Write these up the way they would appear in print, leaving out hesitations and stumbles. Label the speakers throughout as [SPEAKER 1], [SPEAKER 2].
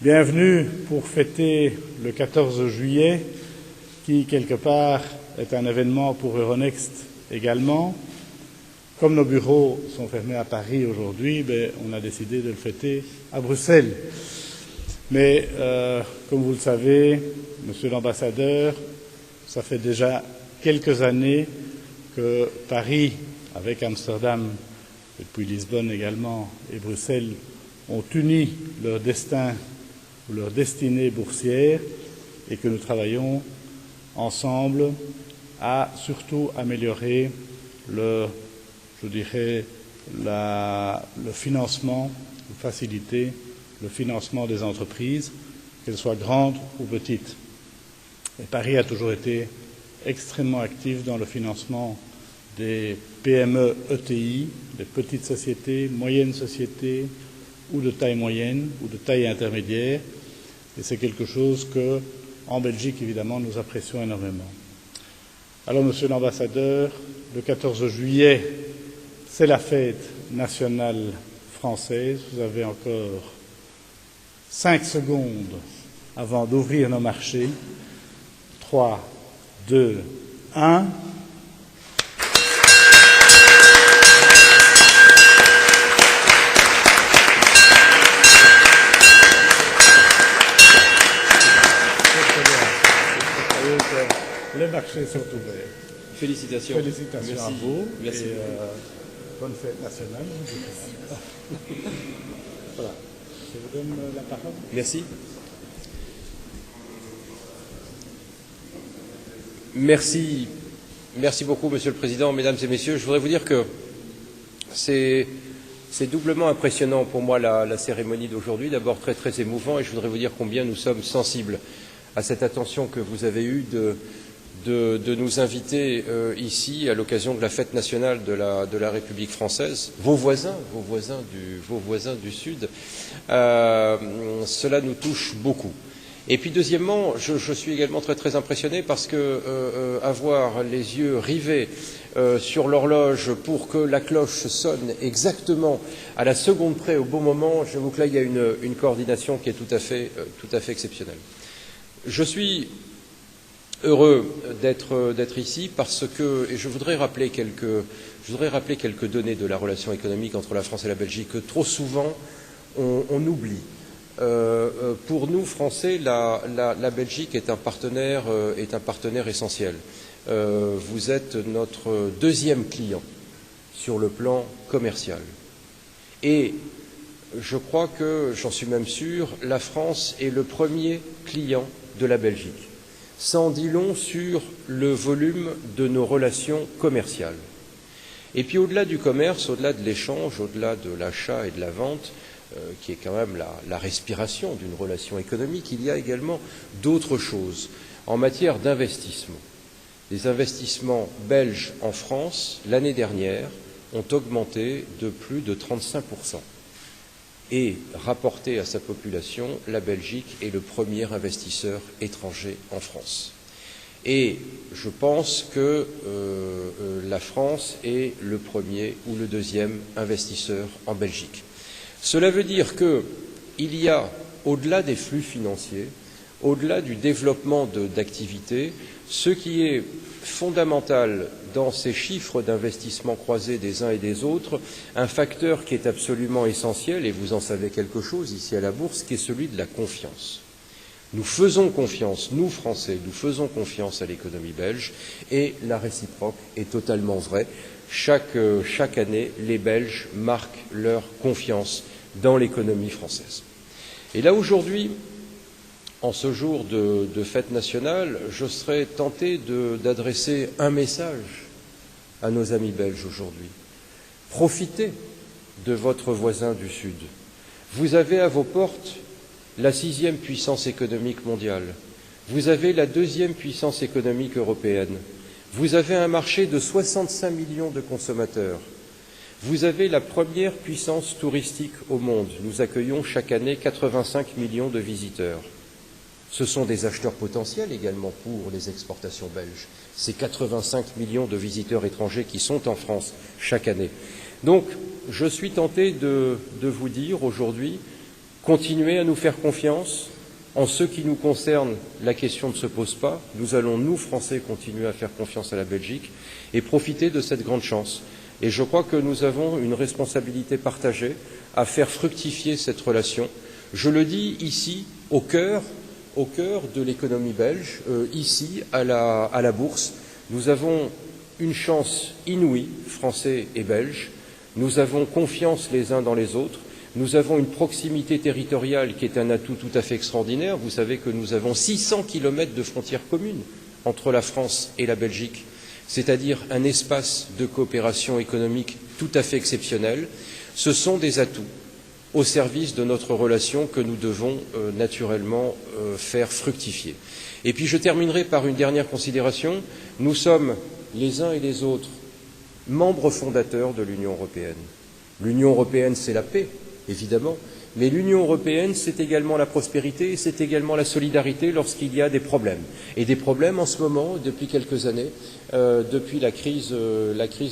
[SPEAKER 1] Bienvenue pour fêter le 14 juillet, qui, quelque part, est un événement pour Euronext également. Comme nos bureaux sont fermés à Paris aujourd'hui, on a décidé de le fêter à Bruxelles. Mais, comme vous le savez, Monsieur l'ambassadeur, ça fait déjà quelques années que Paris, avec Amsterdam, et puis Lisbonne également, et Bruxelles, ont uni leur destin ou leur destinée boursière et que nous travaillons ensemble à surtout améliorer le financement, faciliter le financement des entreprises, qu'elles soient grandes ou petites. Et Paris a toujours été extrêmement actif dans le financement des PME ETI, des petites sociétés, moyennes sociétés, ou de taille moyenne ou de taille intermédiaire, et c'est quelque chose que, en Belgique, évidemment, nous apprécions énormément. Alors, Monsieur l'ambassadeur, le 14 juillet, c'est la fête nationale française. Vous avez encore 5 secondes avant d'ouvrir nos marchés. 3, 2, 1. Les marchés sont ouverts.
[SPEAKER 2] Félicitations.
[SPEAKER 1] Félicitations
[SPEAKER 2] Merci.
[SPEAKER 1] à vous.
[SPEAKER 2] Merci.
[SPEAKER 1] Et bonne fête nationale. Voilà. Je vous donne la parole.
[SPEAKER 2] Merci. Merci beaucoup, Monsieur le Président, Mesdames et Messieurs. Je voudrais vous dire que c'est doublement impressionnant pour moi la cérémonie d'aujourd'hui. D'abord très très émouvant, et je voudrais vous dire combien nous sommes sensibles à cette attention que vous avez eue de nous inviter ici à l'occasion de la fête nationale de la République française, vos voisins du Sud. Cela nous touche beaucoup. Et puis deuxièmement, je suis également très très impressionné parce que avoir les yeux rivés sur l'horloge pour que la cloche sonne exactement à la seconde près au bon moment, j'avoue que là il y a une coordination qui est tout à fait exceptionnelle. Je suis heureux d'être ici parce que, et je voudrais rappeler quelques données de la relation économique entre la France et la Belgique que trop souvent on oublie. Pour nous, Français, la Belgique est un partenaire essentiel. Vous êtes notre deuxième client sur le plan commercial. Et je crois que, j'en suis même sûr, la France est le premier client de la Belgique. Ça en dit long sur le volume de nos relations commerciales. Et puis au-delà du commerce, au-delà de l'échange, au-delà de l'achat et de la vente, qui est quand même la respiration d'une relation économique, il y a également d'autres choses en matière d'investissement. Les investissements belges en France, l'année dernière, ont augmenté de plus de 35%. Et rapporté à sa population, la Belgique est le premier investisseur étranger en France. Et je pense que la France est le premier ou le deuxième investisseur en Belgique. Cela veut dire qu'il y a, au-delà des flux financiers, au-delà du développement d'activités, ce qui est fondamental dans ces chiffres d'investissement croisés des uns et des autres, un facteur qui est absolument essentiel, et vous en savez quelque chose ici à la Bourse, qui est celui de la confiance. Nous faisons confiance, nous Français, nous faisons confiance à l'économie belge, et la réciproque est totalement vraie. Chaque année, les Belges marquent leur confiance dans l'économie française. Et là, aujourd'hui, en ce jour de fête nationale, je serais tenté d'adresser un message à nos amis belges aujourd'hui. Profitez de votre voisin du Sud. Vous avez à vos portes la 6e puissance économique mondiale. Vous avez la 2e puissance économique européenne. Vous avez un marché de 65 millions de consommateurs. Vous avez la première puissance touristique au monde. Nous accueillons chaque année 85 millions de visiteurs. Ce sont des acheteurs potentiels également pour les exportations belges. Ces 85 millions de visiteurs étrangers qui sont en France chaque année. Donc, je suis tenté de vous dire aujourd'hui Continuez à nous faire confiance. En ce qui nous concerne, la question ne se pose pas. Nous allons, nous, Français, continuer à faire confiance à la Belgique et profiter de cette grande chance. Et je crois que nous avons une responsabilité partagée à faire fructifier cette relation. Je le dis ici, au cœur de l'économie belge, ici, à la Bourse. Nous avons une chance inouïe, Français et Belges. Nous avons confiance les uns dans les autres. Nous avons une proximité territoriale qui est un atout tout à fait extraordinaire. Vous savez que nous avons 600 kilomètres de frontières communes entre la France et la Belgique, c'est-à-dire un espace de coopération économique tout à fait exceptionnel. Ce sont des atouts au service de notre relation que nous devons naturellement faire fructifier. Et puis je terminerai par une dernière considération. Nous sommes les uns et les autres membres fondateurs de l'Union européenne. L'Union européenne, c'est la paix, évidemment, mais l'Union européenne, c'est également la prospérité et c'est également la solidarité lorsqu'il y a des problèmes. Et des problèmes en ce moment, depuis quelques années, depuis la crise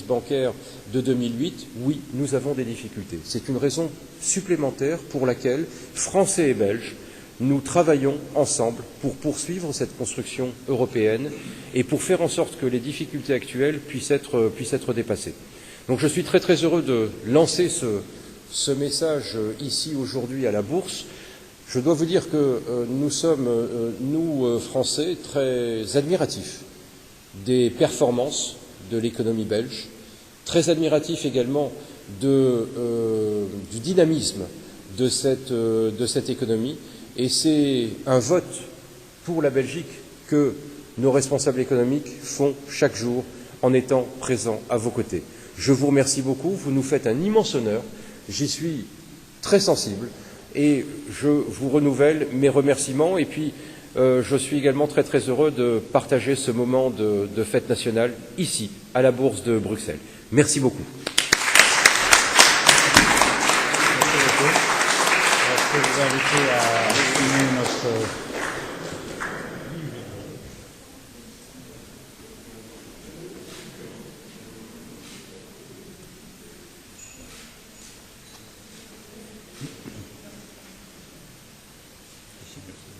[SPEAKER 2] bancaire de 2008, oui, nous avons des difficultés. C'est une raison supplémentaire pour laquelle, Français et Belges, nous travaillons ensemble pour poursuivre cette construction européenne et pour faire en sorte que les difficultés actuelles puissent être dépassées. Donc je suis très très heureux de lancer ce message ici aujourd'hui à la Bourse. Je dois vous dire que nous sommes, nous Français, très admiratifs des performances de l'économie belge, très admiratifs également du dynamisme de cette économie. Et c'est un vote pour la Belgique que nos responsables économiques font chaque jour en étant présents à vos côtés. Je vous remercie beaucoup, vous nous faites un immense honneur, j'y suis très sensible et je vous renouvelle mes remerciements et puis je suis également très très heureux de partager ce moment de fête nationale ici, à la Bourse de Bruxelles. Merci beaucoup.
[SPEAKER 1] Je vais vous inviter à signer notre...
[SPEAKER 2] Merci beaucoup.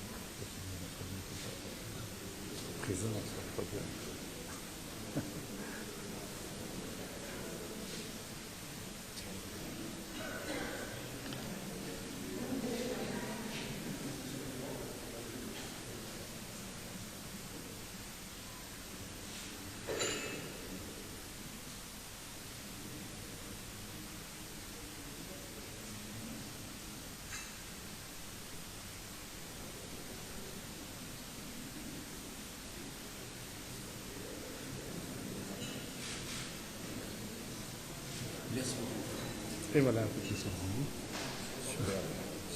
[SPEAKER 1] Et voilà, petit son.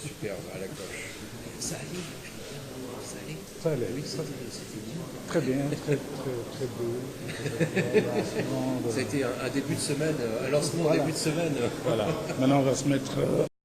[SPEAKER 2] Super, à la cloche.
[SPEAKER 3] Ça allait, ça allait.
[SPEAKER 1] Ça allait, oui. Très bien, très beau.
[SPEAKER 3] Ça a été un début de semaine, un lancement
[SPEAKER 1] Voilà.
[SPEAKER 3] début de semaine.
[SPEAKER 1] Voilà. Maintenant, on va se mettre...